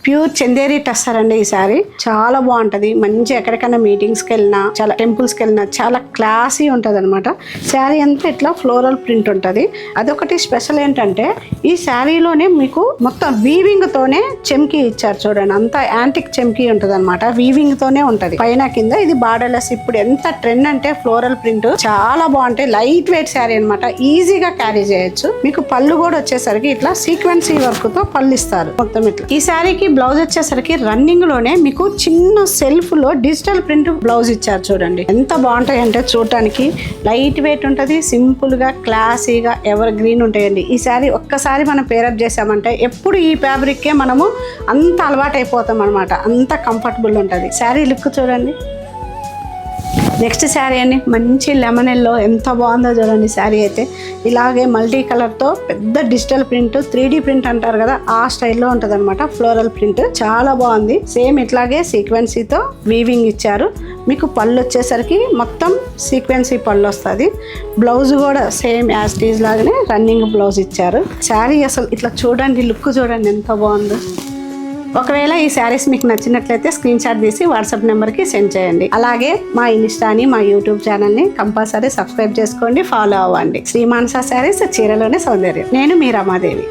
Pure Chanderi tussar అండి ఈ శారీ. చాలా బాగుంటది. మంచి ఎక్కడికైనా మీటింగ్స్కి వెళ్ళినా, చాలా టెంపుల్స్కి వెళ్ళినా చాలా క్లాసీ ఉంటుంది అనమాట. శారీ అంతా ఇట్లా ఫ్లోరల్ ప్రింట్ ఉంటుంది. అదొకటి స్పెషల్ ఏంటంటే ఈ శారీలోనే మీకు మొత్తం వీవింగ్ తోనే చెమ్కీ ఇచ్చారు చూడండి. అంతా యాంటిక్ చెమ్కీ ఉంటుంది అనమాట. వీవింగ్ తోనే ఉంటది పైన కింద. ఇది బార్డర్లెస్. ఇప్పుడు ఎంత ట్రెండ్ అంటే ఫ్లోరల్ ప్రింట్ చాలా బాగుంటాయి. లైట్ వెయిట్ శారీ అనమాట. ఈజీగా క్యారీ చేయొచ్చు. మీకు పళ్ళు కూడా వచ్చేసరికి ఇట్లా సీక్వెన్సీ వర్క్ తో పళ్ళు ఇస్తారు మొత్తం ఇట్లా. ఈ శారీకి బ్లౌజ్ వచ్చేసరికి రన్నింగ్ లోనే మీకు చిన్న సెల్ఫ్ లో డిజిటల్ ప్రింట్ బ్లౌజ్ ఇచ్చారు చూడండి. ఎంత బాగుంటాయి అంటే చూడటానికి లైట్ వెయిట్ ఉంటది. సింపుల్ గా క్లాసీగా ఎవర్ గ్రీన్ ఉంటాయండి. ఈ శారీ ఒక్కసారి మనం పేరప్ చేసామంటే ఎప్పుడు ఈ ఫ్యాబ్రిక్ కే మనము అంత అలవాటు అయిపోతాం అనమాట. అంత కంఫర్టబుల్ ఉంటది. శారీ లుక్ చూడండి. నెక్స్ట్ శారీ అండి మంచి లెమన్ ఎల్లో. ఎంత బాగుందో చూడండి శారీ అయితే. ఇలాగే మల్టీ కలర్తో పెద్ద డిజిటల్ ప్రింట్ 3D ప్రింట్ అంటారు కదా, ఆ స్టైల్లో ఉంటుంది అనమాట. ఫ్లోరల్ ప్రింట్ చాలా బాగుంది. సేమ్ ఇట్లాగే సీక్వెన్సీతో వీవింగ్ ఇచ్చారు. మీకు పళ్ళు వచ్చేసరికి మొత్తం సీక్వెన్సీ పళ్ళు వస్తుంది. బ్లౌజ్ కూడా సేమ్ యాజ్ టీజ్ లాగానే రన్నింగ్ బ్లౌజ్ ఇచ్చారు. శారీ అసలు ఇట్లా చూడండి, లుక్ చూడండి ఎంత బాగుందో. ఒకవేళ ఈ శారీస్ మీకు నచ్చినట్లయితే స్క్రీన్ షాట్ తీసి వాట్సాప్ నెంబర్కి సెండ్ చేయండి. అలాగే మా ఇన్స్టాని, మా యూట్యూబ్ ఛానల్ని కంపల్సరీ సబ్స్క్రైబ్ చేసుకోండి, ఫాలో అవ్వండి. శ్రీ మానస శారీస్, చీరలోనే సౌందర్యం. నేను మీ రమాదేవి.